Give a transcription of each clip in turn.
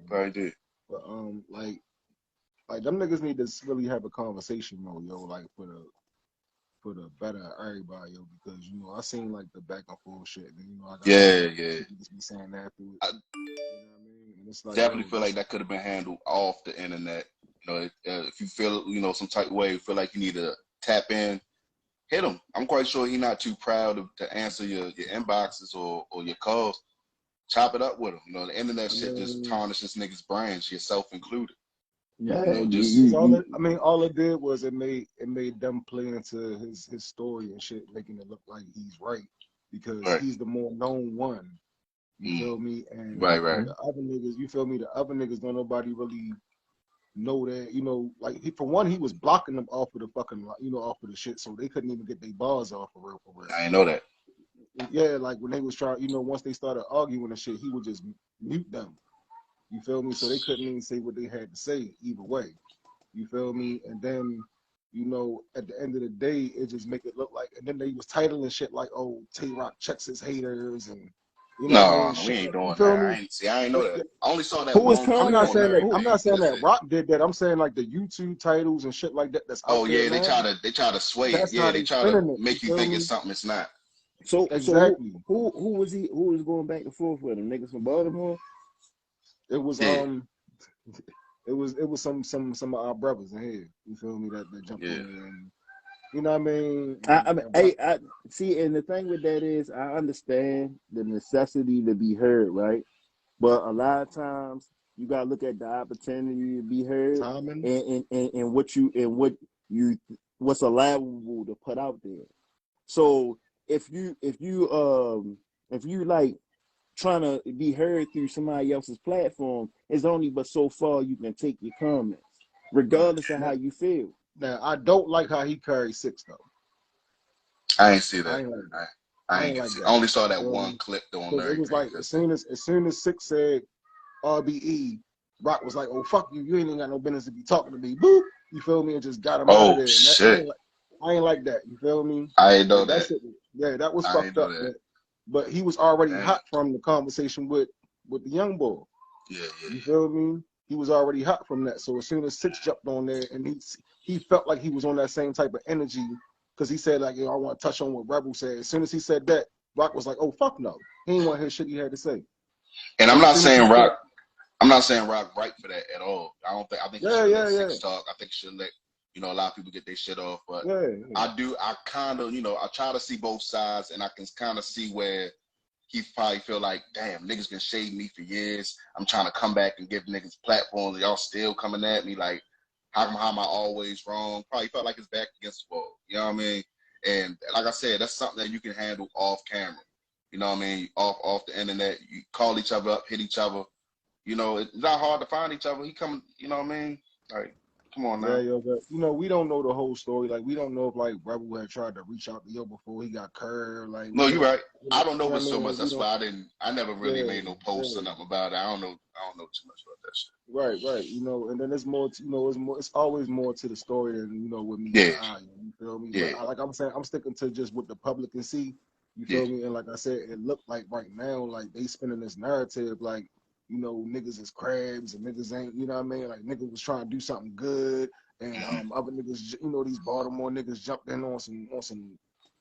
Right there. But like them niggas need to really have a conversation, yo, like for the better of everybody, yo, because I seen like the back and forth shit, and I got Yeah, like yeah. shit niggas be saying afterwards. I You know what I mean? And it's like, definitely yo, feel like that could have been handled off the internet. If you feel, some type of way, feel like you need to tap in, hit him. I'm quite sure he's not too proud to answer your inboxes or your calls. Chop it up with him. The internet I shit just mean, tarnishes niggas' brains, yourself included. Yeah, Just all it did was it made them play into his story and shit, making it look like he's right because right. he's the more known one. You Mm, feel me? And right, right. the other niggas, you feel me? The other niggas don't nobody really know that. Like for one, he was blocking them off of the fucking, off of the shit, so they couldn't even get their bars off for real, for real. I ain't know that. Yeah, like when they was trying, once they started arguing and shit, he would just mute them. You feel me? So they couldn't even say what they had to say either way. You feel me? And then, at the end of the day, it just make it look like, and then they was titling shit like, oh, Tay-Rock checks his haters, and you know what I mean? No, we Shit, ain't you doing feel that. me? I ain't know that. I only saw that who was one I'm clip calling not on it? saying there. that. Who? I'm That not saying that's that it. Rock did that. I'm saying like the YouTube titles and shit like that that's out Oh there yeah, now. they try to sway it. That's Yeah, how they they try to spinning it. You make you feel think me? it's something it's not. So Exactly. who was he? Who was going back and forth with him? Niggas from Baltimore. It was Yeah, it was some of our brothers in here. You feel me? That jumped yeah. on there, and you know what I mean. I mean, And Rock, I see, and the thing with that is, I understand the necessity to be heard, right? But a lot of times, you gotta look at the opportunity to be heard, timing. and what's allowable to put out there. So if you like trying to be heard through somebody else's platform, it's only but so far you can take your comments, Right. regardless of how you feel. Now I don't like how he carried six though. I ain't see I that. ain't like that. I I ain't ain't get to like see. that. I only saw You that feel one me? clip on Because it Larry was Green. like That's it. as soon as Six said RBE, Rock was like, "Oh fuck you, you ain't even got no business to be talking to me." Boop, you feel me, and just got him out of Oh there. And that, shit! I ain't like that. You feel me? I ain't know Like that that. shit. Yeah, that was I ain't fucked know up. that. But he was already Damn. hot from the conversation with the young boy. Yeah, yeah, You feel me? He was already hot from that. So as soon as Six jumped on there, and he felt like he was on that same type of energy, because he said like, I want to touch on what Rebel said. As soon as he said that, Rock was like, oh fuck no, he ain't want to hear shit he had to say. and But I'm as not soon as he saying said, Rock. I'm not saying Rock right for that at all. I don't think. I think he yeah, should let yeah, yeah, Six talk. I think he should let a lot of people get their shit off. But yeah, yeah. I kind of I try to see both sides, and I can kind of see where he probably feel like, damn, niggas been shading me for years. I'm trying to come back and give niggas platforms, and y'all still coming at me like, how am I always wrong? Probably felt like his back against the wall. You know what I mean? And like I said, that's something that you can handle off camera. You know what I mean? Off the internet, you call each other up, hit each other. It's not hard to find each other. He coming, you know what I mean? Like, come on Yeah, now. yo, but we don't know the whole story. Like, we don't know if like Rebel had tried to reach out to Yo before he got curved. Like, No, you're right. I don't know you know what but I so mean? much. Like, we That's don't. why I never really Yeah, made no posts or yeah. nothing about it. I don't know too much about that shit. Right, right. And then there's more. It's always more to the story than what meets Yeah, the eye. You feel me? yeah. But like I'm saying, I'm sticking to just what the public can see. You Yeah. feel me? And like I said, it looked like right now, like they spinning this narrative, like niggas is crabs and niggas ain't. You know what I mean? Like niggas was trying to do something good, and other niggas, these Baltimore niggas jumped in on some.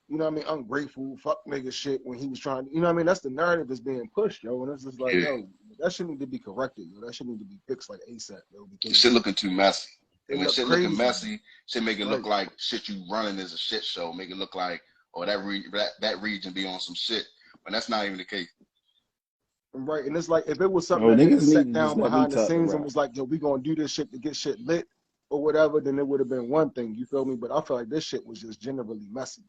You know what I mean? Ungrateful, fuck nigga shit when he was trying. You know what I mean? That's the narrative that's being pushed, yo. And it's just like, Yeah. yo, that shit need to be corrected, yo. That shit need to be fixed like ASAP, yo, Shit because looking too messy. And it when look shit looking crazy. messy, shit make it Right, look like shit you running is a shit show. Make it look like, that region be on some shit. But that's not even the case. right. And it's like if it was something Oh, that they niggas had need sat to just down let me behind the talk to scenes and Rock. was like, yo, we gonna do this shit to get shit lit or whatever, then it would have been one thing. You feel me? But I feel like this shit was just generally messy.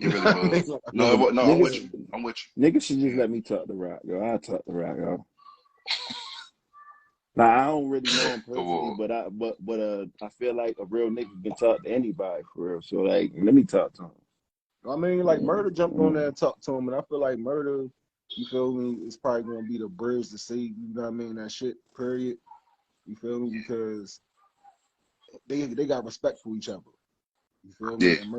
It You know really what I was. mean? Like, No, Nigga, no, I'm with niggas, you. I'm with niggas should just you. let me talk to Rock, yo. I'll talk to Rock, yo. Now I don't really know him Come personally, on. but I feel like a real nigga can talk to anybody for real. So like, let me talk to him. I mean, like Mm, Murder jumped on there mm. and talked to him, and I feel like Murder, you feel me, is probably gonna be the bridge to save, you know what I mean, that shit, period. You feel me? Because they got respect for each other. You feel Yeah. me? And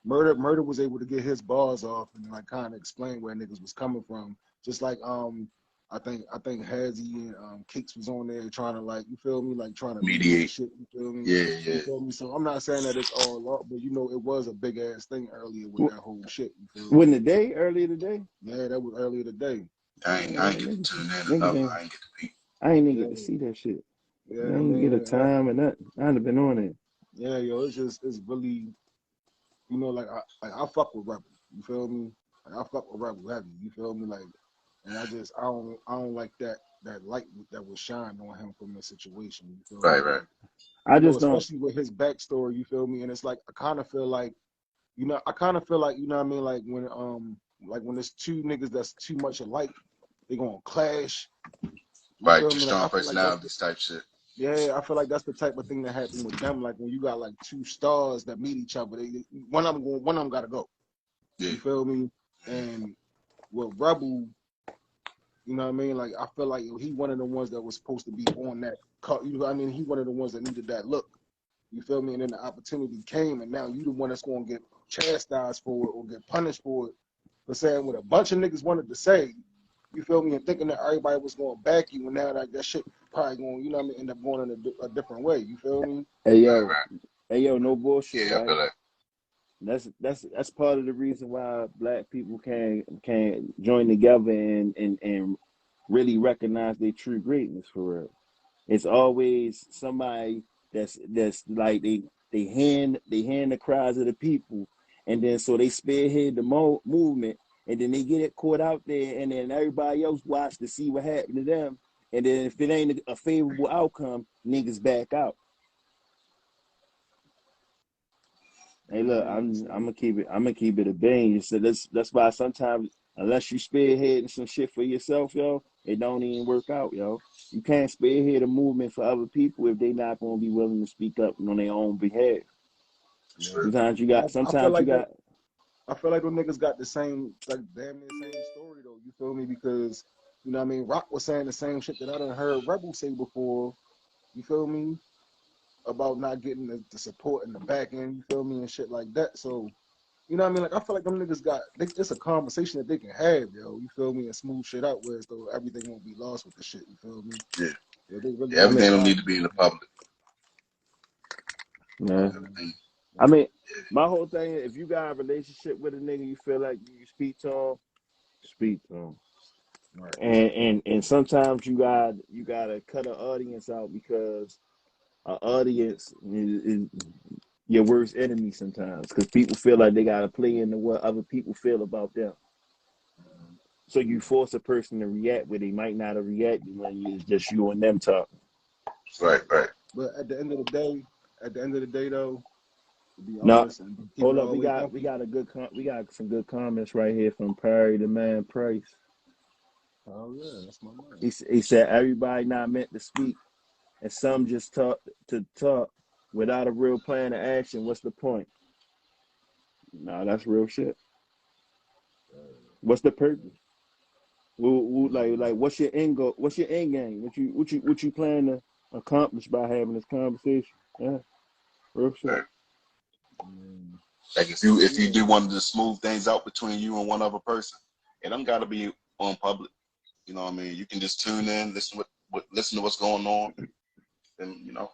Murder was able to get his bars off and like kind of explain where niggas was coming from. Just like I think Hazzy and Cakes was on there trying to, like, you feel me, like trying to mediate shit, you feel me? Yeah, You feel me? So I'm not saying that it's all up, but you know, it was a big ass thing earlier with that whole shit. You feel me? When the day earlier today? Yeah, that was earlier today. I ain't get to tune in enough. I ain't get to peep. I ain't even get to see that shit. Yeah, I ain't get a time or nothing. I'd have been on it. Yeah, yo, it's really, you know, like I fuck with Rebel. You feel me? Like I fuck with Rebel heavy. You feel me? Like, and I don't like that light that was shined on him from the situation. You feel me? Right. I just don't. Especially with his backstory. You feel me? And it's like I kind of feel like, you know what I mean? Like when there's two niggas that's too much alike, they gonna clash. Right, two strong personalities type shit. Yeah, I feel like that's the type of thing that happened with them. Like when you got like two stars that meet each other, one of them gotta go. Yeah. You feel me? And with Rebel, you know what I mean? Like I feel like he one of the ones that was supposed to be on that cut. You know what I mean? He one of the ones that needed that look. You feel me? And then the opportunity came, and now you the one that's gonna get chastised for it or get punished for it for saying what a bunch of niggas wanted to say. You feel me? And thinking that everybody was going to back you, and now that shit probably going, you know what I mean, end up going in a different way. You feel me? Hey yo, no bullshit. Yeah, right? I feel like that's part of the reason why black people can't join together and really recognize their true greatness for real. It's always somebody that's like they hand the cries of the people, and then so they spearhead the movement. And then they get it caught out there, and then everybody else watch to see what happened to them. And then if it ain't a favorable outcome, niggas back out. Hey, look, I'm gonna keep it a bang. So that's why sometimes, unless you spearheading some shit for yourself, yo, it don't even work out, yo. You can't spearhead a movement for other people if they not gonna be willing to speak up on their own behalf. Sure. Sometimes you got. I feel like those niggas got the same, like damn near same story though. You feel me? Because you know what I mean. Rock was saying the same shit that I done heard Rebel say before. You feel me? About not getting the support in the back end. You feel me? And shit like that. So you know what I mean? Like I feel like them niggas it's a conversation that they can have, yo. You feel me? And smooth shit out, whereas though everything won't be lost with the shit. You feel me? Yeah. Everything don't need to be in the public. Yeah. I mean, my whole thing is if you got a relationship with a nigga, you feel like you speak to him. Right. And sometimes you gotta cut an audience out because an audience is your worst enemy sometimes because people feel like they gotta play into what other people feel about them. So you force a person to react where they might not have reacted when it's just you and them talking. Right. But at the end of the day though, hold up. We got some good comments right here from Perry the Man Price. Oh yeah, that's my man. He said everybody not meant to speak, and some just talk to talk without a real plan of action. What's the point? Nah, that's real shit. What's the purpose? Like what's your end goal? What's your end game? What you plan to accomplish by having this conversation? Yeah, real shit. Right. Like if you do want to smooth things out between you and one other person, it don't gotta be on public. You know what I mean? You can just tune in, listen to what's going on, and you know,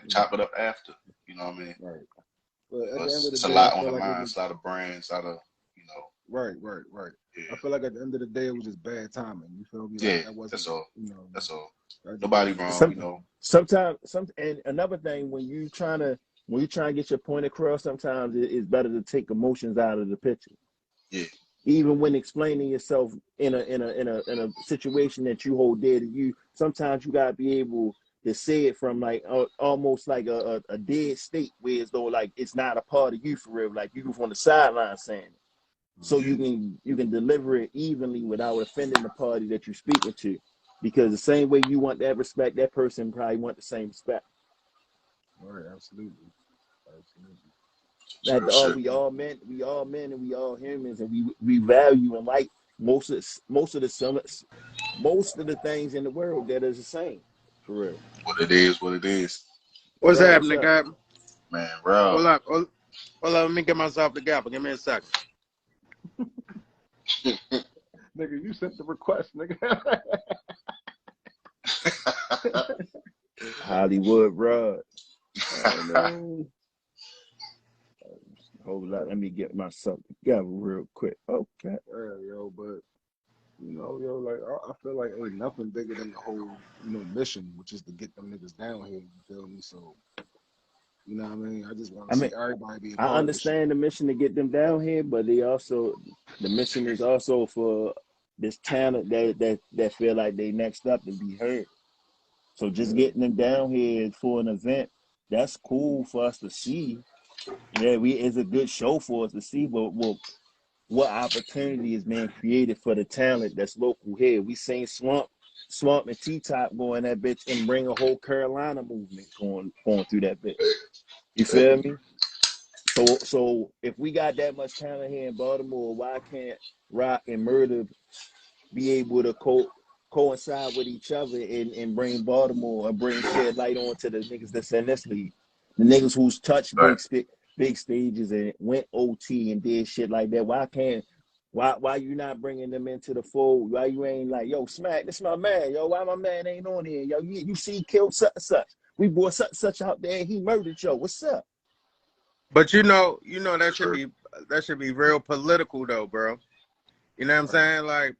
chop it up after. You know what I mean? Right. But at the end of the it's day, a lot on the mind. It's a lot of brands, a lot of Right. Yeah. I feel like at the end of the day, it was just bad timing. You feel me? Like, that's all. You know, that's all. Nobody wrong. You know. Sometimes, and another thing when you trying to get your point across, sometimes it's better to take emotions out of the picture. Yeah. Even when explaining yourself in a situation that you hold dear to you, sometimes you gotta be able to say it from like almost like a dead state, where as though like it's not a part of you for real, like you from the sideline saying it. So you can deliver it evenly without offending the party that you're speaking to, because the same way you want that respect, that person probably want the same respect. Right, absolutely. We all men, and we all humans, and we value and like most of the things in the world that is the same, for real. What it is. What's happening, guy? Man, bro. Hold up, let me get myself together. Give me a second. Nigga, you sent the request, nigga. Hollywood Rod. Hold on, let me get myself together real quick. Okay. Yeah, yo, but you know, yo, like I feel like ain't nothing bigger than the whole, you know, mission, which is to get them niggas down here. You feel me? So, you know what I mean? I just want to see everybody be a I part of this shit. understand the mission to get them down here, but the mission is also for this talent that feel like they next up to be heard. So just getting them down here for an event, that's cool for us to see. Yeah, it's a good show for us to see, but what opportunity is being created for the talent that's local here? We seen Swamp and T-Top go in that bitch and bring a whole Carolina movement going through that bitch. You feel me? So if we got that much talent here in Baltimore, why can't Rock and Murder be able to coincide with each other and bring Baltimore and bring shed light on to the niggas that's in this league? The niggas who's touched big stages and went OT and did shit like that. Why you not bringing them into the fold? Why you ain't like, yo, Smack, this my man, yo, why my man ain't on here? Yo, you see killed such and such. We brought such and such out there and he murdered, yo. What's up? But you know that should be real political though, bro. You know what I'm saying? Like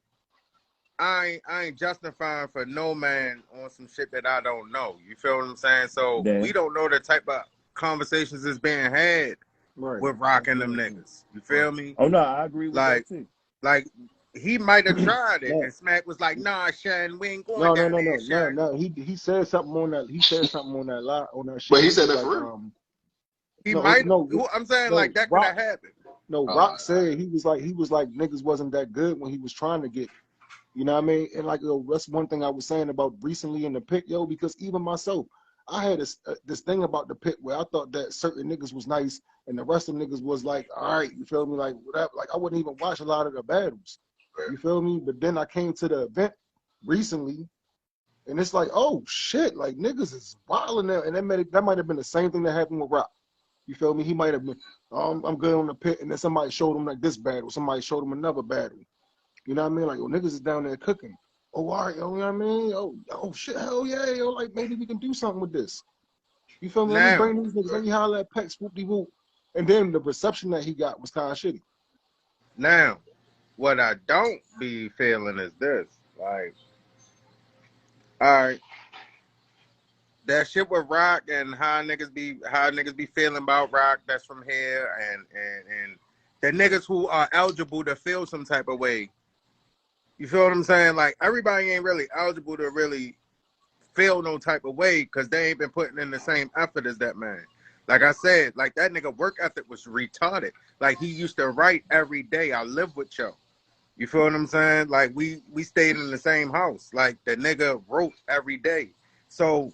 I ain't justifying for no man on some shit that I don't know. You feel what I'm saying? So we don't know the type of conversations that's being had with Rock and them niggas. You feel me? Oh no, I agree with that too. Like he might have tried it, and Smack was like, "Nah, Shan, we ain't going down there." No. He said something on that. He said something on that lot on that shit. But he said that for real. He might. I'm saying like that could have happened. No, Rock said he was like niggas wasn't that good when he was trying to get. You know what I mean? And like, yo, that's one thing I was saying about recently in the pit, yo, because even myself, I had this thing about the pit where I thought that certain niggas was nice and the rest of them niggas was like, all right, you feel me? Like, whatever. Like, I wouldn't even watch a lot of the battles. You feel me? But then I came to the event recently and it's like, oh shit, like niggas is wilding there. And that might have been the same thing that happened with Rock. You feel me? He might have been, I'm good on the pit, and then somebody showed him like this battle, somebody showed him another battle. You know what I mean? Like, yo, niggas is down there cooking. Oh, all right, yo, you know what I mean? Oh shit, hell yeah, yo, like maybe we can do something with this. You feel me? Let me bring these niggas, let me holler at Peck, swoop-de-whoop. And then the reception that he got was kind of shitty. Now, what I don't be feeling is this. Like, all right, that shit with Rock and how niggas be feeling about Rock that's from here and the niggas who are eligible to feel some type of way. You feel what I'm saying? Like, everybody ain't really eligible to really feel no type of way because they ain't been putting in the same effort as that man. Like I said, like that nigga work ethic was retarded. Like he used to write every day. I live with yo. You feel what I'm saying? Like we stayed in the same house. Like the nigga wrote every day. So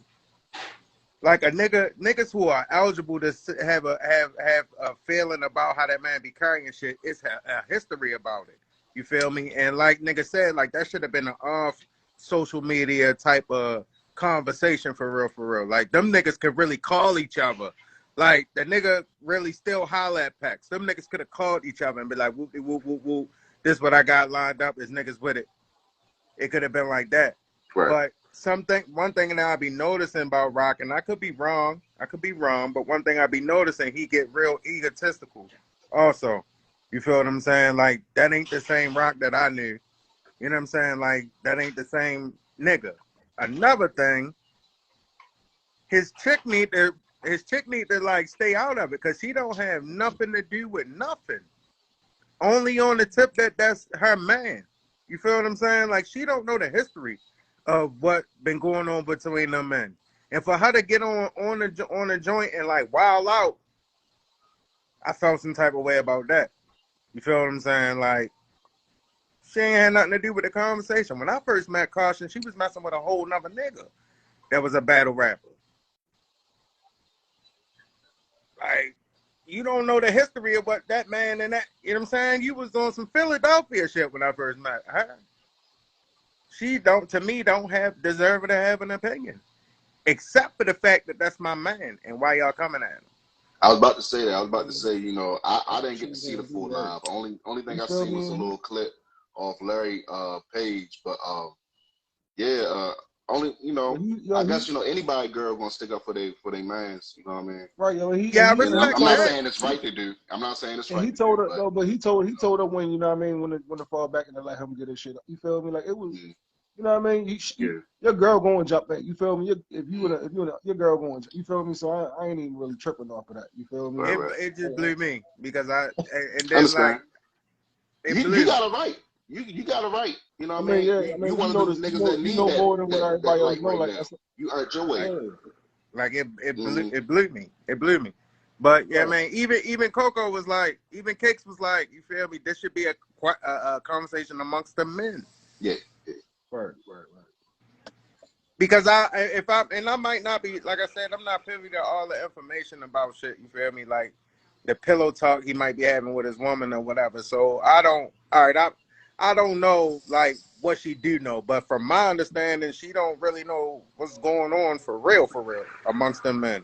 like niggas who are eligible to have a feeling about how that man be carrying shit, it's a history about it. You feel me? And like nigga said, like that should have been an off social media type of conversation for real. Like them niggas could really call each other. Like the nigga really still holler at Pex. Them niggas could have called each other and be like, whoop, whoop, whoop, whoop. This what I got lined up is niggas with it. It could have been like that. Right. But one thing that I be noticing about Rock, and I could be wrong, but one thing I be noticing, he get real egotistical also. You feel what I'm saying? Like, that ain't the same Rock that I knew. You know what I'm saying? Like, that ain't the same nigga. Another thing, his chick need to like stay out of it because she don't have nothing to do with nothing. Only on the tip that's her man. You feel what I'm saying? Like, she don't know the history of what been going on between them men. And for her to get on the joint and like wild out, I felt some type of way about that. You feel what I'm saying? Like, she ain't had nothing to do with the conversation. When I first met Caution, she was messing with a whole nother nigga that was a battle rapper. Like, you don't know the history of what that man and that, you know what I'm saying? You was on some Philadelphia shit when I first met her. She don't deserve to have an opinion. Except for the fact that that's my man and why y'all coming at him. I was about to say that. I was about to say, you know, I didn't get to see the full live. Only thing I seen was a little clip Larry page, but yeah, only I guess anybody girl gonna stick up for their mans. You know what I mean? Right, yo. Yeah, I And respect I'm not that. saying it's right to do. I'm not saying it's And right he to told do, her, no, but he told her when, you know what I mean, when to fall back and to let him get his shit up. You feel me? Like, it was, you know what I mean? Your girl going to jump back. You feel me? If you your girl going to, you feel me? So I ain't even really tripping off of that. You feel me? It just blew me because and then understand. like it You blew. got it right. You got it right. You know I what I mean, mean? yeah, I You mean, one of those niggas that you need know more than what that everybody else light know. right Like, now. that's, You earned your way. Like it Mm-hmm. blew me. It blew me. But yeah, right. man. Even Coco was like, even Kicks was like, you feel me? This should be a conversation amongst the men. Yeah. Right. Because I might not be, like I said, I'm not privy to all the information about shit. You feel me? Like the pillow talk he might be having with his woman or whatever. So I don't know like what she do know, but from my understanding, she don't really know what's going on for real amongst them men.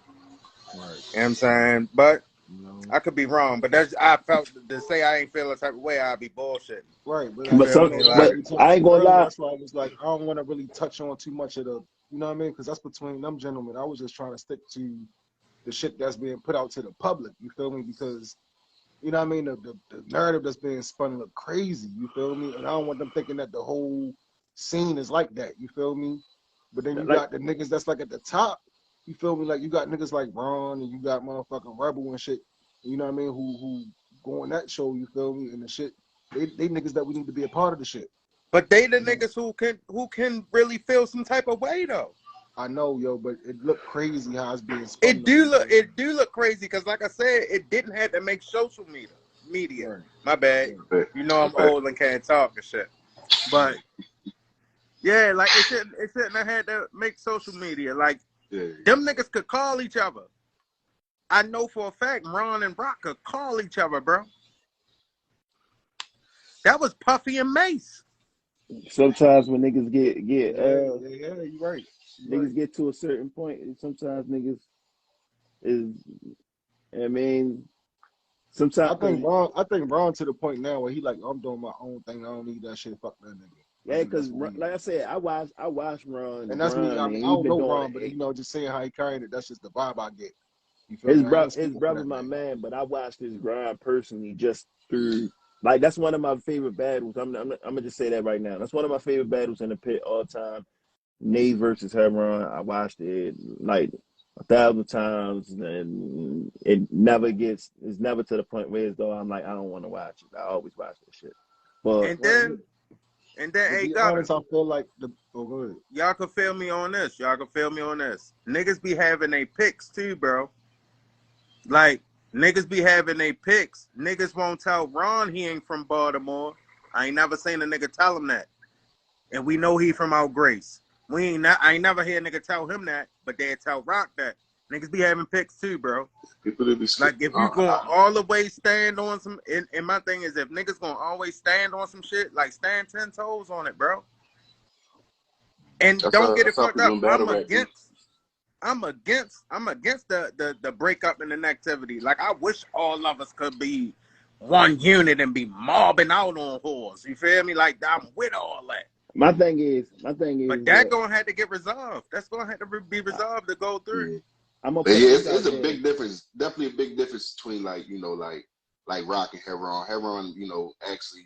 Right. You know what I'm saying? But You I could be wrong. But I felt to say I ain't feel a type of way, I'd be bullshitting. Right, but You like, feel me? that's Like, what we talked I ain't about gonna earlier. lie. That's why I was like, I don't want to really touch on too much of the, you know what I mean? Because that's between them gentlemen. I was just trying to stick to the shit that's being put out to the public. You feel me? Because, you know what I mean? The narrative that's being spun look crazy. You feel me? And I don't want them thinking that the whole scene is like that. You feel me? But then you Like, got the niggas that's like at the top. You feel me? Like, you got niggas like Ron and you got motherfucking Rebel and shit. You know what I mean? Who go on that show? You feel me? And the shit. They niggas that we need to be a part of the shit. but they the niggas who can really feel some type of way though. I know, yo, but it looked crazy how it's being spun. It do look crazy because, like I said, it didn't have to make social media. Right. My bad. Right. You know I'm old and can't talk and shit. But yeah, like it shouldn't have had to make social media. Like them niggas could call each other. I know for a fact Ron and Brock could call each other, bro. That was Puffy and Mace. sometimes when niggas get Yeah, you're right. niggas get to a certain point, and sometimes niggas is, I mean, sometimes I think Ron to the point now where he like, I'm doing my own thing. I don't need that shit. Fuck that nigga. yeah, because like I said, I watched Ron, and that's me. I and mean, I he's don't been know doing Ron, but you know, just saying how he carrying it, that's just the vibe I get. You feel his me? brother, my man, but I watched his grind personally just through. Like, that's one of my favorite battles. I'm gonna just say that right now. That's one of my favorite battles in the pit all time. Nate versus Heron. I watched it like 1,000 times, and it's never to the point where it's though I'm like, I don't want to watch it. I always watch that shit. But And then to hey, be got honest, I feel like go ahead. y'all can feel me on this. Niggas be having they picks too, bro. Like, niggas be having they picks. Niggas won't tell Ron he ain't from Baltimore. I ain't never seen a nigga tell him that. And we know he from out Grace. I ain't never hear a nigga tell him that, but they tell Rock that. Niggas be having picks too, bro. People that be Like, if you going all the way stand on some, and my thing is, if niggas gonna always stand on some shit, like stand 10 toes on it, bro. And don't get it fucked up. I'm against the breakup and the activity. Like, I wish all of us could be one unit and be mobbing out on whores. You feel me? Like, I'm with all that. my thing is, But that gonna have to get resolved. That's gonna have to be resolved to go through. I'm gonna But put yeah, this it's out a there. big difference. Definitely a big difference between like Rock and Heron. Heron, actually,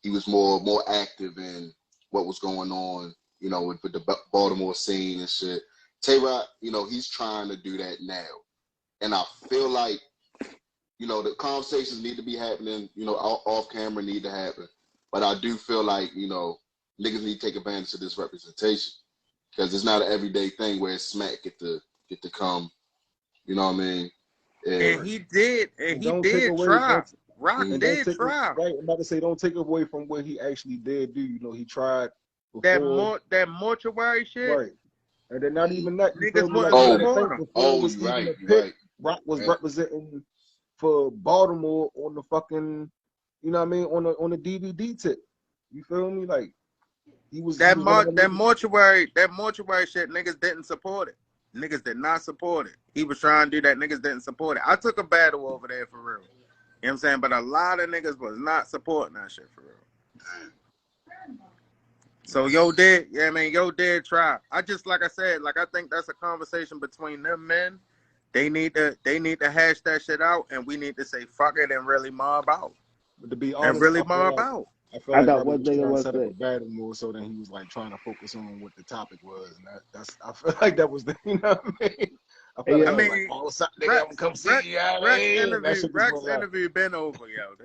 he was more active in what was going on, with the Baltimore scene and shit. Tay-Rock, he's trying to do that now. And I feel like, the conversations need to be happening, off camera need to happen. But I do feel like, niggas need to take advantage of this representation. Because it's not an everyday thing where Smack get to come, you know what I mean? And he did try. Rock did try. Right, I'm about to say, don't take away from what he actually did do. He tried before. That mortuary shit. Right. And then not even that, you Niggas feel me? Like, wasn't you gotta think before it was you're even right, a pick, right. Rock was representing for Baltimore on the fucking, you know what I mean, on the DVD tip. You feel me? Like, he was that that mortuary shit, niggas didn't support it. Niggas did not support it. He was trying to do that, niggas didn't support it. I took a battle over there for real. You know what I'm saying? But a lot of niggas was not supporting that shit for real. So yo did, yeah, man, yo did try. I just like I said, like I think that's a conversation between them men. They need to hash that shit out, and we need to say fuck it and really mob out. But to be And honest, really mob out. I feel I like got that one was thing I trying to want set to up say. a battle more so then he was like trying to focus on what the topic was, and that's I feel like that was the you know what I mean. I Hey, felt like I he yo, was like, mean, oh, what's up, nigga? I'm gonna Rex, come see Rex, you. You know what I Rex mean? And that interview, shit just Rex went left. interview been over, yo.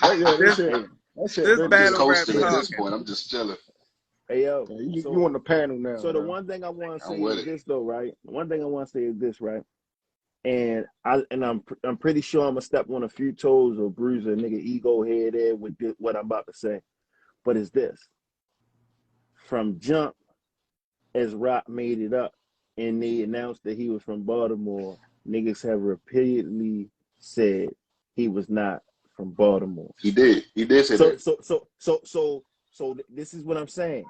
Yeah, this This, shit, hey, that shit this been I'm just dead. battle rap coasting at this talking. point. I'm just chilling. hey, yo. Yeah, you So, on the panel now, so the man. one thing I want to say I'm with is it. this, though, right? One thing I want to say is this, right? And I'm pretty sure I'm gonna step on a few toes or bruise a nigga ego head there with what I'm about to say. But it's this: from jump, as Rock made it up, and they announced that he was from Baltimore, niggas have repeatedly said he was not from Baltimore. He did say So that. this is what I'm saying.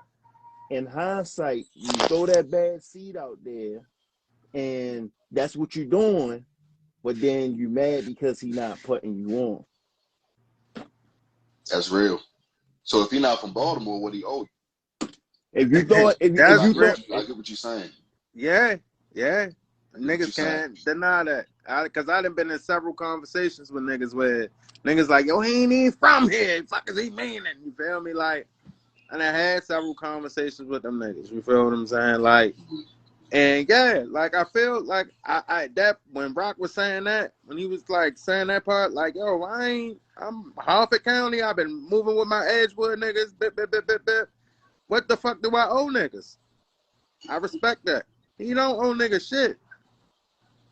In hindsight, you throw that bad seed out there, and that's what you're doing. But then you mad because he not putting you on. That's real. So if he not from Baltimore, what he owe you? If you thought, if That's you real. thought, I get what you're saying. Yeah, yeah. What you Niggas saying? can't deny that. Cause I done been in several conversations with niggas where niggas like, yo, he ain't even from here. Fuck is he meaning? You feel me? Like, and I had several conversations with them niggas. You feel what I'm saying? Like, and yeah, like I feel like I that when Rock was saying that, when he was like saying that part, like, yo, I'm Harford County. I've been moving with my Edgewood niggas. Bip, bip, bip, bip, bip. What the fuck do I owe niggas? I respect that. He don't owe niggas shit.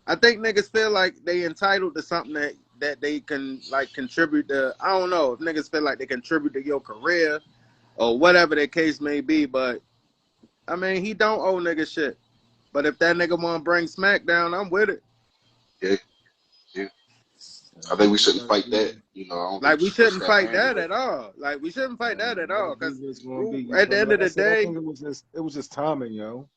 I think niggas feel like they entitled to something that they can like contribute to. I don't know if niggas feel like they contribute to your career or whatever the case may be, but I mean he don't owe niggas shit. But if that nigga want to bring SmackDown, I'm with it. Yeah, yeah. I think we shouldn't fight that. You know, I don't think Like we we should push shouldn't that fight that handle. at all. Like we shouldn't fight that at all. Cause It's gonna be, you at the feel me? end Like of I the said, I day, think it was just timing, yo.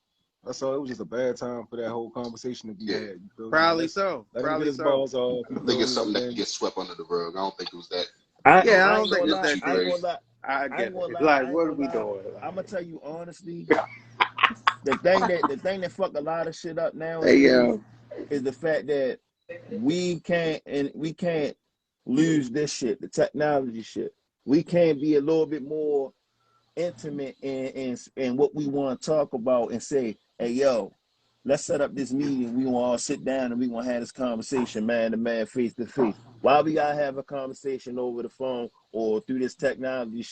That's all. It was just a bad time for that whole conversation to be Yeah, had. You feel me? probably so. Let him get Probably his so. balls off. You I think feel it's me? something And that can then get swept under the rug. I don't think it was that. Yeah, I I don't ain't think gonna it's lie, that Too I ain't gonna crazy. lie, I I get ain't gonna it. lie, Like, I ain't what are gonna we lie. doing? I'm gonna Like, tell you honestly, the thing that fuck a lot of shit up hey, nowadays is the fact that we can't lose this shit, the technology shit. We can't be a little bit more intimate in what we want to talk about and say, hey yo, let's set up this meeting. We want to all sit down and we want to have this conversation, man to man, face to face. Why we gotta have a conversation over the phone or through this technology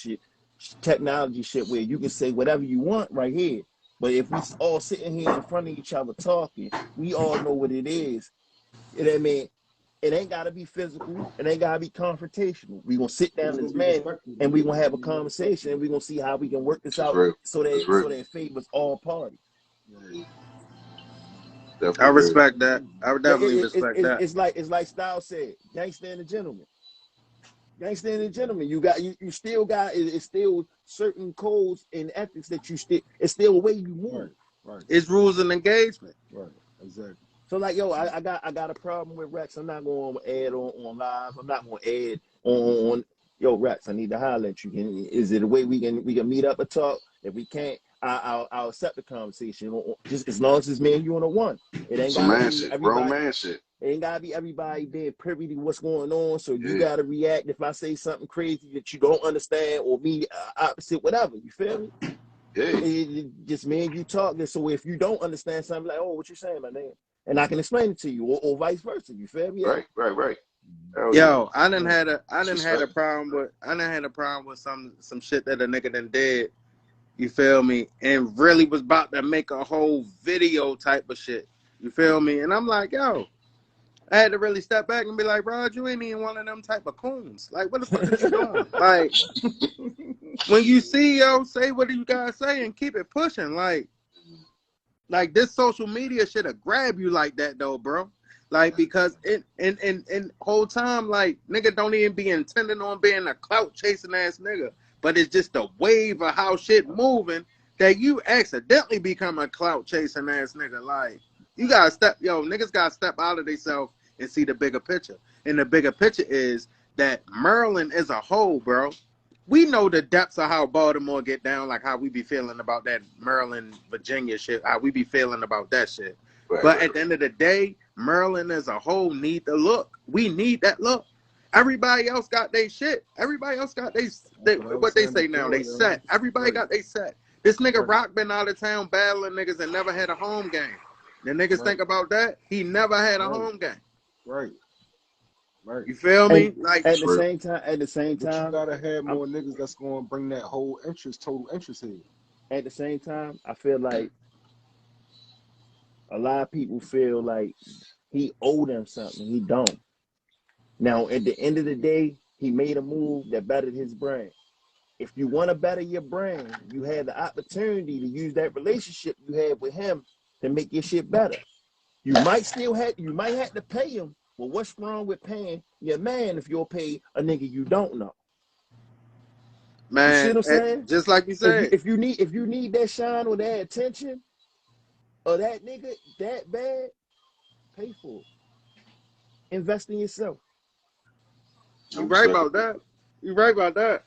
shit where you can say whatever you want right here. But if we all sitting here in front of each other talking, we all know what it is. You know what I mean? It ain't gotta be physical. It ain't gotta be confrontational. We gonna sit it's down gonna as be men respectful. and we gonna have a conversation and we gonna see how we can work this That's out real. so That's that real. it favors all parties. Yeah, I definitely real. respect that. I would definitely respect that. It's like Styles said, gangster and a gentleman. Gangster and a gentleman. You still got it's still certain codes and ethics that it's still a way you move. Right. It's rules and engagement. Right. Exactly. So like yo, I got a problem with Rexx. I'm not going to add on live. I'm not going to add on yo Rexx. I need to holler at you. Is it a way we can meet up and talk? If we can't, I'll accept the conversation. Just as long as it's me and you on a one. It ain't Some gotta man be shit, grown everybody. man shit. It ain't gotta be everybody being privy to what's going on. So you Yeah, gotta react if I say something crazy that you don't understand or me opposite, whatever. You feel me? yeah. Just me and you talking. So if you don't understand something, like, oh, what you saying, my name? And I can explain it to you, or vice versa. You feel me? Right. Hell yeah. Yo, I done had That's a respect. problem with some shit that a nigga done did. You feel me? And really was about to make a whole video type of shit. You feel me? And I'm like, yo, I had to really step back and be like, Rod, you ain't even one of them type of coons. Like, what the fuck is you doing? Like, when you see, yo, say what you guys say and keep it pushing. Like this social media shit'll grab you like that though, bro. Like because in whole time, like nigga don't even be intending on being a clout chasing ass nigga. But it's just a wave of how shit moving that you accidentally become a clout chasing ass nigga. Like you gotta niggas gotta step out of themselves and see the bigger picture. And the bigger picture is that Maryland is a whole, bro. we know the depths of how Baltimore get down, like how we be feeling about that Maryland, Virginia shit, how we be feeling about that shit. Right, But right. at the end of the day, Maryland as a whole need the look. We need that look. Everybody else got their shit. Everybody else got what they say now. They set. Everybody got they set. This nigga Rock been out of town battling niggas and never had a home game. The niggas think about that. He never had a home game. Right. Right. You feel me? And Like at the same time, but you gotta have more niggas that's gonna bring that whole total interest in. At the same time, I feel like a lot of people feel like he owed them something. He don't. Now, at the end of the day, he made a move that bettered his brand. If you want to better your brand, you had the opportunity to use that relationship you had with him to make your shit better. You might have to pay him. Well, what's wrong with paying your man if you'll pay a nigga you don't know? man, you see what I'm saying? Just like you said, If you need that shine or that attention or that nigga that bad, pay for it. Invest in yourself. you right about that. You right about that.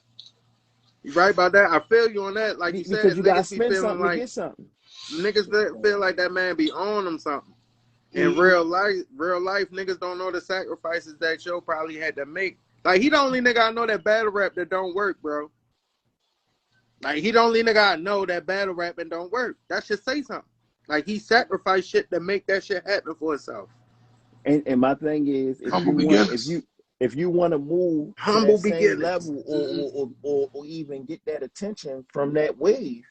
You right about that. I feel you on that. Like you said, because you gotta niggas be spend feeling something like to get something. niggas feel like that man be on them something. In real life, niggas don't know the sacrifices that Joe probably had to make. Like, he the only nigga I know that battle rap that don't work, bro. Like, he the only nigga I know that battle rap and don't work. That should say something. Like, he sacrificed shit to make that shit happen for himself. And my thing is, if you want to move to that same level or even get that attention from that wave,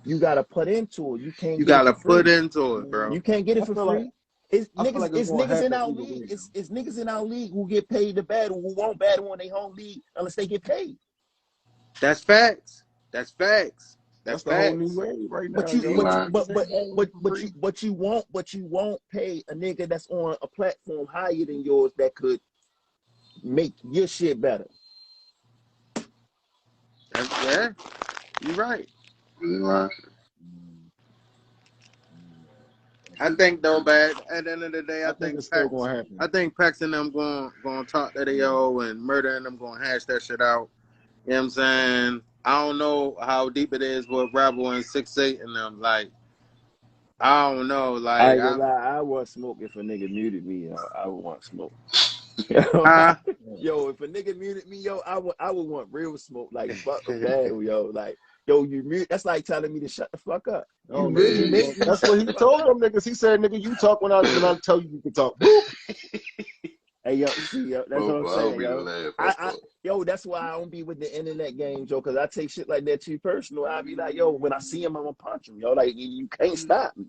you gotta put into it. You can't. You get gotta it for free. put into it, bro. You can't get it for free. It's niggas in our league. league. It's niggas in our league who get paid to battle, who won't battle on their home league unless they get paid. That's facts. That's facts. That's the whole new wave right now. But you won't pay a nigga that's on a platform higher than yours that could make your shit better. Yeah, you're right. Right. I think though, bad. At the end of the day, I think it's still gonna happen. I think Pex and them going talk to the yo and Murder and them gonna hash that shit out. You know what I'm saying? I don't know how deep it is with Rebel and 6'8" and them. Like, I don't know. Like, I ain't gonna lie, I want smoke if a nigga muted me. I would want smoke. Yo, if a nigga muted me, I would want real smoke. Like, fuck a battle, yo. Like, yo, you mute. That's like telling me to shut the fuck up. Oh, that's what he told them niggas. He said, "Nigga, you talk when I tell you can talk." Hey, yo, see, yo, that's what I'm saying, yo. That's why I don't be with the internet games, yo, because I take shit like that too personal. I be like, yo, when I see him, I'm gonna punch him, yo. Like, you can't stop me.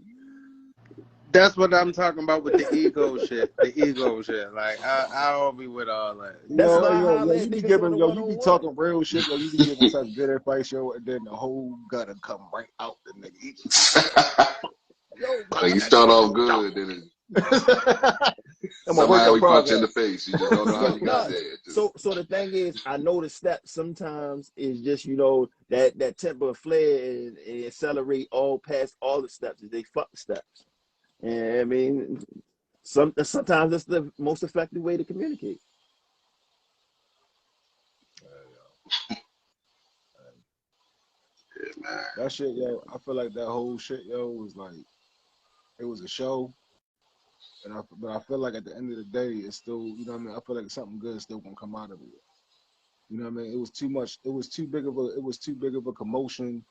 That's what I'm talking about with the ego shit. The ego shit. Like, I don't be with all that. That's why you be giving, you be talking real shit, yo. You be giving such good advice, yo, and then the whole gutter come right out the nigga. Like, you start off good, then somehow we punch in the face. You just don't know how you got there. So the thing is, I know the steps sometimes is just, that temper of flare and accelerate all past all the steps. They fuck the steps. And I mean, sometimes that's the most effective way to communicate. Yeah, man. That shit, yo, I feel like that whole shit, yo, was like, it was a show. But I feel like at the end of the day, it's still, you know what I mean? I feel like something good is still gonna come out of it. You know what I mean? It was too much. It was too big of a commotion.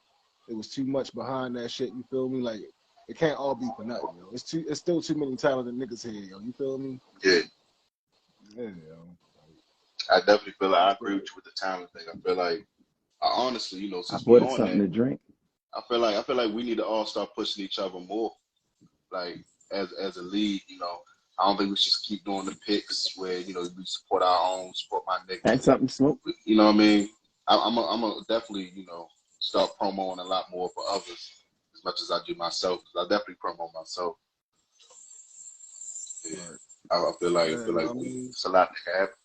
It was too much behind that shit. You feel me? Like, it can't all be for nothing, yo. It's still too many talented niggas here, yo. You feel me? Yeah. Yeah, yo. I definitely feel like I agree with you with the talent thing. I feel like, honestly, since we on something to drink. I feel like we need to all start pushing each other more. Like, as a league, I don't think we should just keep doing the picks where, we support our own, support my niggas. And something smoke. You know what I mean? I'm gonna definitely, start promoting a lot more for others as much as I do myself. I definitely promote myself. Yeah. I feel like it's a lot that can happen.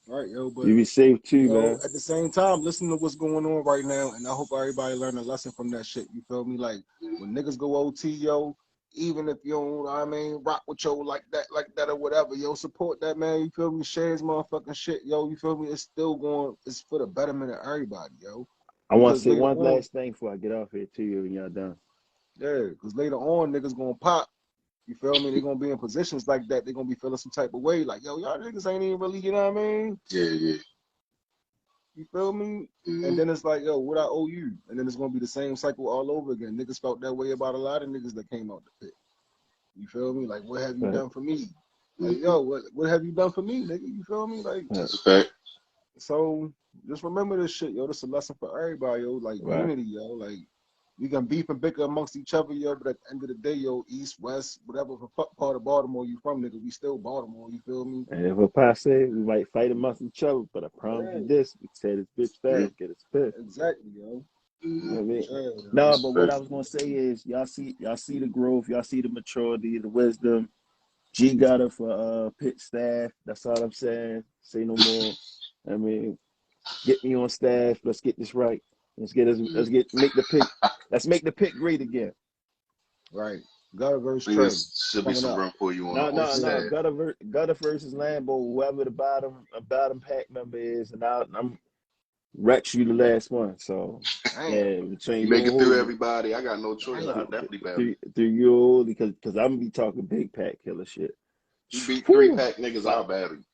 Right, yo, but you be safe too, man. At the same time, listen to what's going on right now, and I hope everybody learn a lesson from that shit. You feel me? Like, when niggas go OT, yo, even if you don't, I mean, rock with yo like that or whatever, yo, support that, man. You feel me? Share his motherfucking shit, yo. You feel me? It's still going. It's for the betterment of everybody, yo. I want to Because say later one on, last thing before I get off here to you when y'all done. yeah, because later on, niggas gonna pop. You feel me? They're gonna be in positions like that. They're gonna be feeling some type of way, like, yo, y'all niggas ain't even really, you know what I mean? Yeah. You feel me? Mm-hmm. And then it's like, yo, what I owe you? And then it's gonna be the same cycle all over again. Niggas felt that way about a lot of niggas that came out the pit. You feel me? Like, what have you done for me? Like, yo, what have you done for me, nigga? You feel me? Like, that's a fact. So just remember this shit, yo. This is a lesson for everybody, yo. Like unity, yo. Like we can beef and bicker amongst each other, yo. But at the end of the day, yo, East, West, whatever part of Baltimore you from, nigga, we still Baltimore. You feel me? And if a pie say we might fight amongst each other, but I promise you this: we said this bitch fast, get his pissed. Exactly, yo. You know what I mean? Yeah, No, but what I was gonna say is y'all see the growth, y'all see the maturity, the wisdom. G got her for pit staff. That's all I'm saying. Say no more. I mean, get me on staff. Let's get this right. Let's make the pit great again. Right. Gutter versus Trey. Should be some room for you on No. staff. Gutter versus Lambo, whoever the bottom pack member is, and I'm Rexx, you the last one. So yeah, between you make it through everybody. I got no choice. I'll definitely battle through you because I'm gonna be talking big pack killer shit. You beat 3-pack niggas, I'll battle you.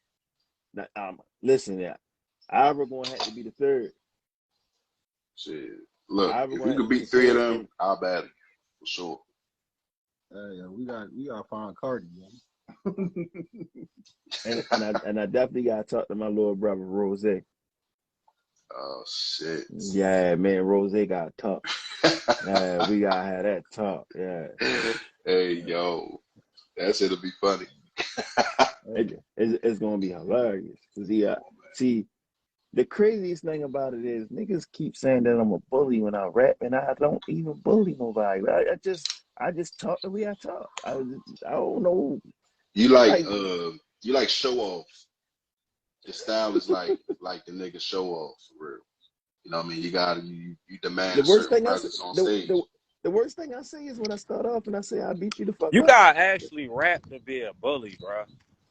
Now, listen, yeah, Ira gonna have to be the third. Shit, look, Ira if you can beat 3 of them, I'll battle you for sure. Yeah, we got find Cardi, man. and I definitely gotta talk to my little brother Rose. Oh shit. Yeah, man, Rose gotta talk. Yeah, we gotta have that talk. Yeah. Hey yo, that shit'll be funny. It's gonna be hilarious. See, the craziest thing about it is niggas keep saying that I'm a bully when I rap, and I don't even bully nobody. I just talk the way I talk. I don't know. You like show off. Your style is like the nigga show off for real. You know what I mean? You demand the a worst certain thing presence on stage. The worst thing I say is when I start off and I say I beat you the fuck up. You gotta actually rap to be a bully, bro.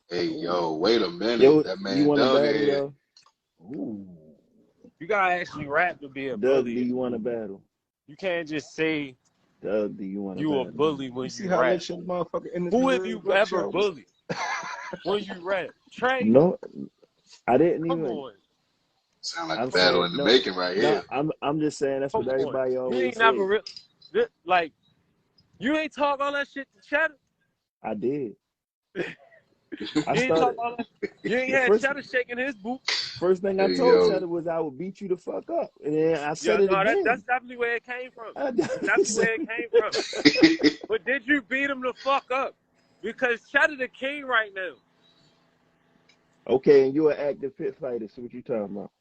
Hey yo, wait a minute. Yo, that man you want Doug to battle, here. yo? Ooh. You gotta actually rap to be a Doug, bully. do you want to battle? You can't just say Doug, do you want to you battle? a bully when You see you how rap. that shit motherfucker in Who have you ever bullied when you rap? Trey? No, I didn't Come even. on. Sound like a battle in the making right here. I'm just saying that's what everybody always You ain't say. never like you ain't talk all that shit to Cheddar. I did. You ain't had Cheddar shaking his boot. First thing I told Cheddar was I would beat you the fuck up, and then I said it again. That's definitely where it came from. That's where it came from. But did you beat him the fuck up? Because Cheddar the king right now. Okay, and you're an active pit fighter. So what you talking about?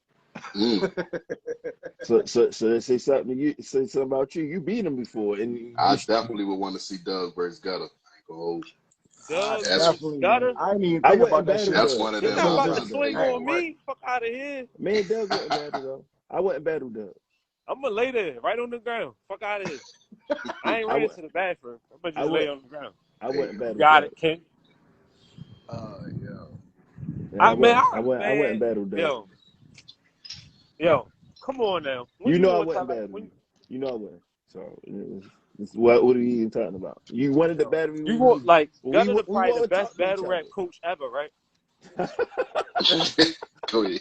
So say something about you. You beat him before, and I definitely would want to see Doug versus Gutter. I ain't gonna hold you. Doug definitely. Gutter. I ain't even think about that shit. That's one of them. You're not about to swing on me. Fuck out of here. Man, Doug wouldn't battle though. I wouldn't battle Doug. I'm gonna lay there, right on the ground. Fuck out of here. I ain't ready to the bathroom. I'm gonna just lay on the ground. I wouldn't battle. Got it, King. Yeah, I wouldn't battle Doug. Yo, come on now. You know I wouldn't battle. You know I wouldn't. So what are you even talking about? You wanted to battle me. You want Gunner probably the best battle rap coach ever, right? Go ahead.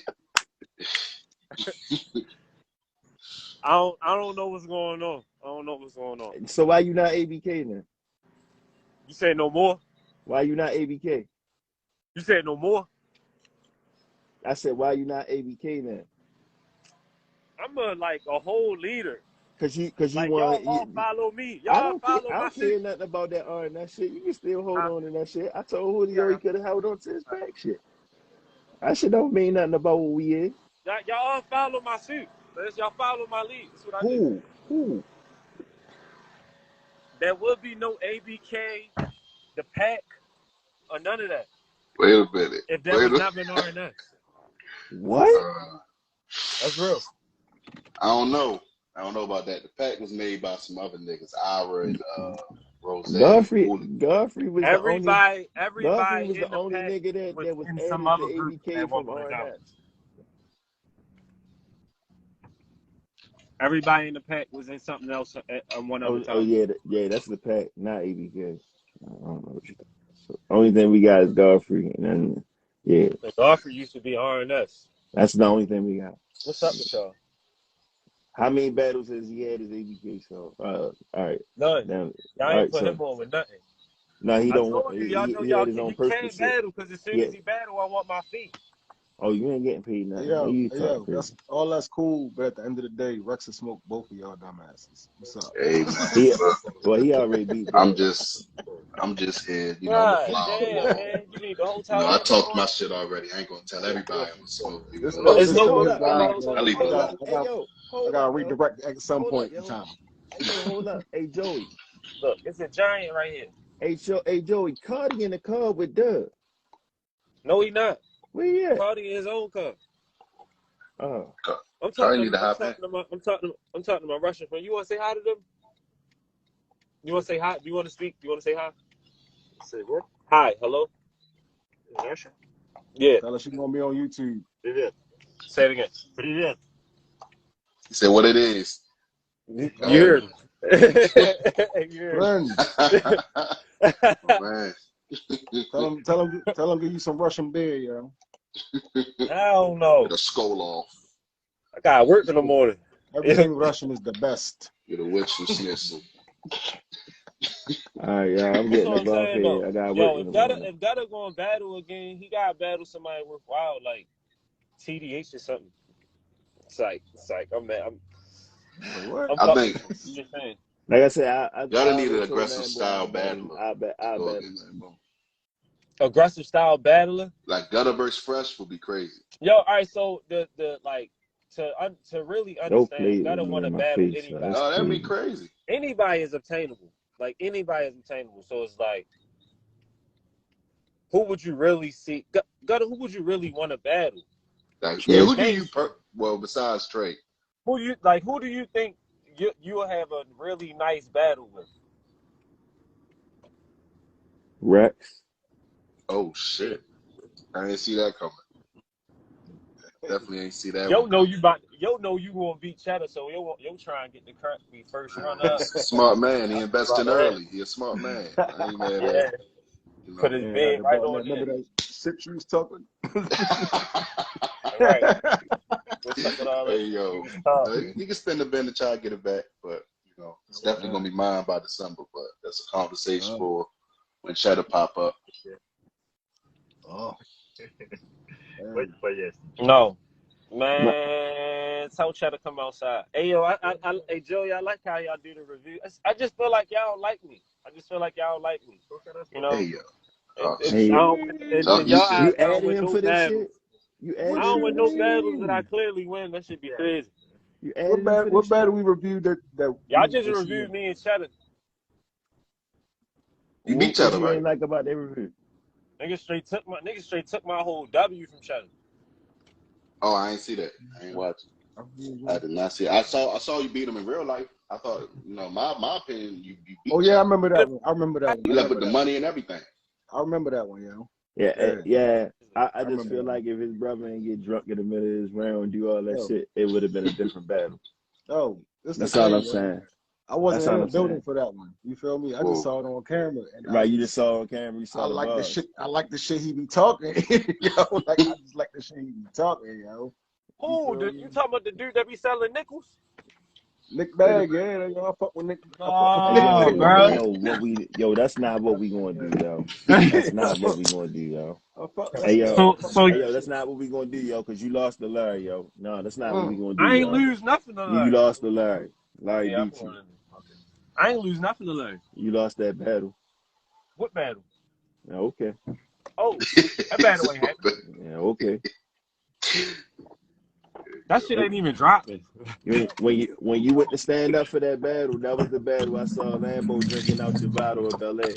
I don't know what's going on. I don't know what's going on. So why you not ABK then? You say no more? Why you not ABK? You said no more? I said why you not ABK then? I'm a whole leader. Cause you want y'all all follow me. Y'all I don't shit. care nothing about that R and that shit. You can still hold on to that shit. I told Julio he could have held on to his back shit. That shit don't mean nothing about what we is. Y'all all follow my suit. Y'all follow my lead. That's what I do. Who? There will be no ABK, the pack, or none of that. Wait a minute. If that was not been RNS. What? That's real. I don't know about that. The pack was made by some other niggas, Ira and Rose. Jose, Godfrey Uli. Godfrey was the only Everybody in the pack nigga was that was in added some to other group ABK at one from point in time. RNX. Everybody in the pack was in something else at one other time. Oh yeah, that's the pack, not ABK. I don't know what you're talking about. So, only thing we got is Godfrey, and then yeah, So Godfrey used to be RNS. that's the only thing we got. What's up with y'all? How many battles has he had as ABK? So all right, None. then, Y'all all ain't right, put so him on with nothing. no, he I don't want. told you, y'all know He y'all had his own he personal can't shit. battle because as soon as he battle, I want my feet. Oh, you ain't getting paid nothing. Yo, You yo, talk crazy. that's cool, but at the end of the day, Rexx will smoke both of y'all dumbasses. What's up? Hey man, He already beat. I'm just here, you know, I'm a God flower damn, boy. man. You need the whole You know, time. I talked my shit already. I ain't gonna tell everybody I'm gonna smoke. You This know, It's no still more his time. round, man. I leave it alone. I gotta redirect at some point in time. Hey, yo, hold up. Hey, Joey. Look, it's a giant right here. Hey, Joey. Cardi in the car with Doug. No, he not. Where he at? Cardi in his own car. Oh. I'm Cardi talking need to hop in. I'm talking to my Russian friend. You want to say hi to them? You want to say hi? Do you want to speak? Do you want to say hi? Say what? Hi, hello. Russian? Yeah. Tell us she's gonna be on YouTube. Привет. Say it again. Привет. He said what it is. You heard him. You heard him. Friend, Oh, man. tell him give you some Russian beer, yo. I don't know. Get a skull off. I got work in the morning. Everything Russian is the best. Get a witch and schnitzel. All right, y'all. I'm That's getting what up I'm off saying, here. though. I got Yo, work in if the morning. Gutter going to battle again, he got to battle somebody worthwhile, like TDH or something. It's like, I'm What? I think just saying. Like I said, I y'all need an already told aggressive Lambo style I'll battle battler. I'll Go battle against him. Lambo. Aggressive style battler. Like Gutter versus Fresh would be crazy. Yo, all right. So the like to really Don't understand, play Gutter with me want to in my battle face. anybody. That's Oh, that'd be crazy. crazy. Anybody is obtainable. Like anybody is obtainable. So it's like, who would you really see? Gutter, who would you really want to battle? Like, yeah, who do you well besides Trey? Who do you think you'll have a really nice battle with? Rexx. Oh shit. I didn't see that coming. Definitely ain't see that Yo one. know you gonna beat Cheddar, so yo try and get the first run up. Smart man. He investing early. He a smart man. I ain't mad at Yeah. you know. Put his bed right on Remember in. that shit you was talking? Right. What's up with all that? Hey yo, he can spend a bend to try to get it back, but you know it's definitely gonna be mine by December. But that's a conversation for when Cheddar pop up. Oh. No, man. Tell Cheddar come outside. Hey yo, hey Joey, I like how y'all do the review. I just feel like y'all don't like me. You know. Hey yo. You added him for this shit? You added I don't win no battles mean? that I clearly win. That should be crazy. You added him for this What battle shit? we reviewed that Y'all just reviewed me and Cheddar. You beat What Cheddar, you right? ain't like about that review? Niggas straight took my whole W from Cheddar. Oh, I ain't see that. I ain't watching. I did not see it. I saw you beat him in real life. I thought, you know, my opinion, you beat Oh yeah, Cheddar. I remember that one. You left with the money and everything. I remember that one, yo. Yeah. I just remember feel that. like if his brother ain't get drunk in the middle of his round and do all that Yo. shit, it would have been a different battle. Oh, That's all I'm saying. I wasn't That's all in the I'm saying. building for that one. You feel me? I Whoa. just saw it on camera. And Right, you just saw on camera. You saw I the like the bars. shit. I like the shit he be talking. Yo, like I just like the shit he be talking, yo. Who? You talking about the dude that be selling nickels? Nick Bag, yeah, y'all fuck with Nick. Oh, bro. That's not what we gonna do, yo. That's not what we gonna do, yo. Hey, yo, that's not what we gonna do, yo, because you lost to Larry, yo. No, that's not what we gonna do, I ain't yo. lose nothing to Larry. You lost to Larry. Larry beat you. I ain't lose nothing to Larry. You lost that battle. What battle? Yeah, okay. Oh, that battle ain't happening. Yeah, okay. That shit ain't even dropping. When you went to stand up for that battle, that was the battle I saw Lambo drinking out your bottle of Bel Air.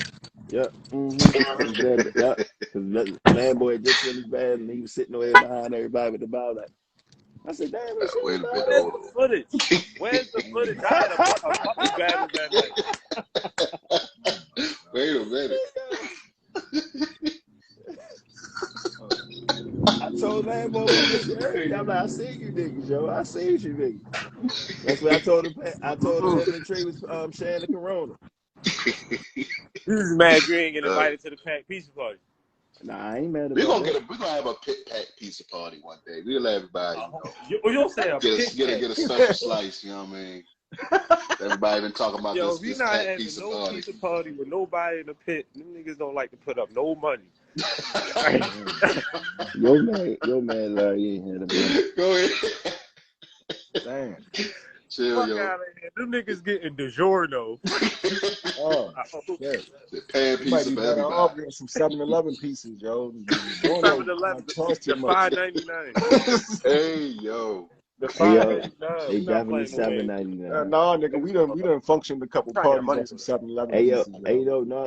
Yep. Mm-hmm. Yep. Because Lambo had just finished battle and he was sitting over there behind everybody with the bottle. Like, I said, damn, this shit. Wait a minute. Where's the footage? Where's the footage? I had a fucking battle that night. minute. I told that motherfucker shit earlier. I'm like, I seen you niggas, yo. I seen you niggas. That's what I told him. I told him him and Trey was sharing the corona. You just mad you ain't get invited to the pack pizza party. Nah, I ain't mad We're about gonna that. we're gonna have a pit pack pizza party one day. We'll let everybody, You don't say a pit get a special slice. You know what I mean? Everybody been talking about Yo, this. we This not pack having pizza no party. pizza party with nobody in the pit. Them niggas don't like to put up no money. Yo man, Larry, you ain't had a man. Go ahead. Damn. Chill, Fuck yo. out of here. Them niggas getting DiGiorno. Oh, shit. The pan You might pizza be for better off everybody. getting some 7-Eleven pieces, yo. 7-Eleven, Cost the too much. $5.99. Hey, yo. The Hey, yo, $5.99. they We not definitely playing no games. $7.99. Nah, nigga, we done functioned a couple Trying to get parties money on some for that. 7-Eleven Hey yo, pieces, yo. hey yo, no,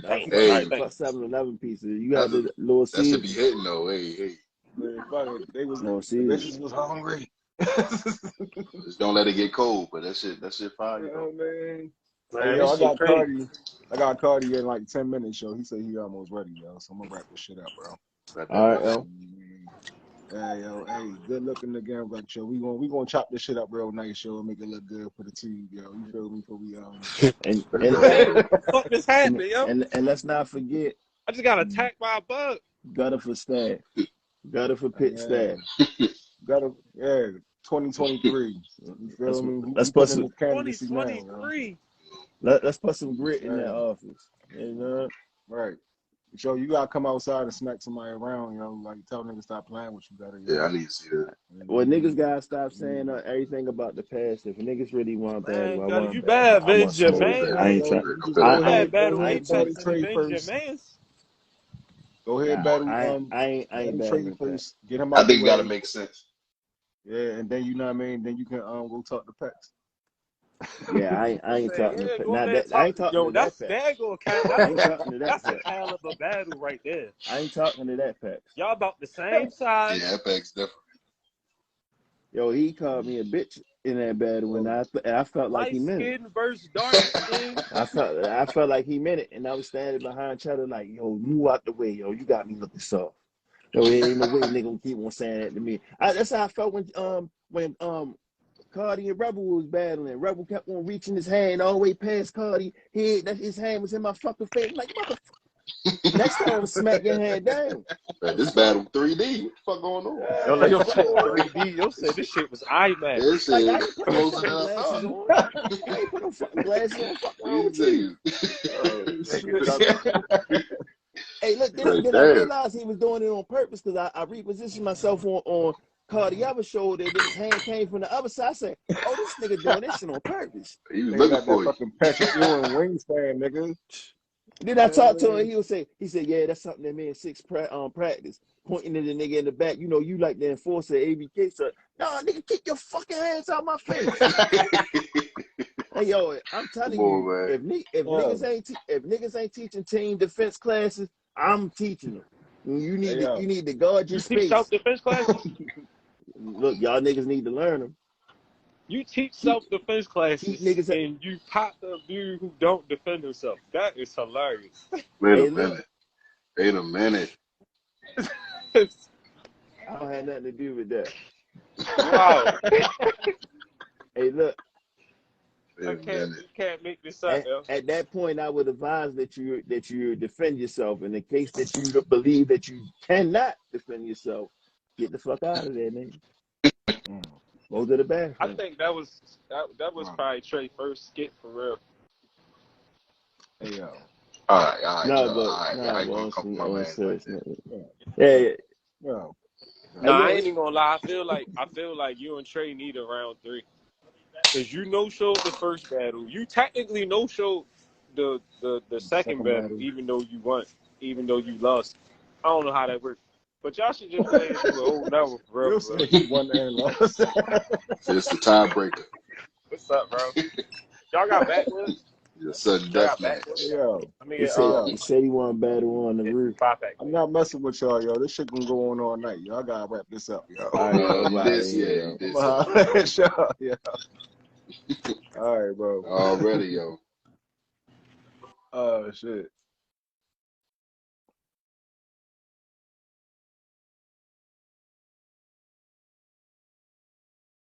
Damn. Hey. fuck 7-Eleven pieces. You got That's the little That should be Caesars. hitting though. Hey. Man, fuck it. The No Caesars. bitches was hungry. Just don't let it get cold, but that shit fire, You yo. know, man. Man, Hey, yo, this shit crazy. I got Cardi in like 10 minutes, yo. He said he almost ready, yo. So I'm gonna wrap this shit up, bro. All right, yo. Hey, yo, hey, good looking again, but yo, we gonna chop this shit up real nice, yo, and make it look good for the team, yo. You feel me? Before we And Hey, what the fuck just happened, yo? and let's not forget, I just got attacked by a bug. gutter for staff, gutter for pit staff. gotta 2023. You feel me? Let's We put put some in the candidacy now, yo. 2023. let's put some grit in that office. You know? Right. Yo, you gotta come outside and smack somebody around, yo. Like tell niggas stop playing with you better. Yeah, I need to see that. Well, niggas gotta stop saying everything about the past. If niggas really want battle, I Man, want you battle. bad, I man. want smoke. Jermaine. I ain't trying. I I had battle ain't Apex and Trade avenge first. Jermaine. Go ahead, Nah, battle. I ain't battle battling trade that. first. Get him I out think the it gotta way. make sense. Yeah, and then you know what I mean. Then you can go talk to Pex. Yeah, I ain't talking Yeah, to go now ahead, that I ain't talking yo, to that that's pack. that go count. I ain't talking to that That's a pack. hell of a battle right there. I ain't talking to that pack. Y'all about the same size. Yeah, Apex different. Yo, he called me a bitch in that battle, and I felt like Light he meant it. skin versus dark skin. I felt like he meant it, and I was standing behind Cheddar like, yo, move out the way, yo, you got me looking soft. Yo, there ain't no way nigga gonna keep on saying that to me. That's how I felt when Cardi and Rebel was battling. Rebel kept on reaching his hand all the way past Cardi. His hand was in my fucking face. I'm like, motherfucker, next time I'm smack your hand down. Man, this battle 3D. What the fuck going on? Yo, like, yo said 3D. Yo said this shit was IMAX. This Like, I shit ain't put no closer than fucking I glasses thought. on. I ain't put no fucking glasses on. Fuck wrong with you? Hey, look, then I realized he was doing it on purpose because I repositioned myself on Cardi other shoulder, and then his hand came from the other side. I said, oh, this nigga doing this shit on purpose. He was They looking got for that you. fucking Patrick Ewing wingspan, nigga. Then I talked to him. He said, yeah, that's something that me and Six practice. Pointing at the nigga in the back. You know, you like the enforcer ABK. So, no, nigga, kick your fucking hands out my face. Hey, yo, I'm telling you, if niggas ain't teaching team defense classes, I'm teaching them. You need to guard your space. Teach self-defense classes? Look, y'all niggas need to learn them. You teach self-defense classes and you pop the dude who don't defend himself. That is hilarious. Wait a minute. I don't have nothing to do with that. Wow. Hey, look. You can't make this up, yo. At that point, I would advise that you defend yourself. In the case that you believe that you cannot defend yourself, get the fuck out of there, nigga. Go to the bathroom. I think that was probably Trey's first skit for real. Hey, yo. All right. No, I ain't even gonna lie. I feel like you and Trey need a round 3. Cause you no-showed the first battle. You technically no-showed the second battle, even though you lost. I don't know how that works. But y'all should just play into an old level for real. You said he won and lost. It's the tiebreaker. What's up, bro? Y'all got backwoods? It's a sudden death match. Yo. I mean, he said he want to battle on the roof. I'm not messing with y'all, yo. This shit gonna go on all night. Y'all gotta wrap this up, yo. All right, Yeah. All right, bro. Already, yo. Oh shit.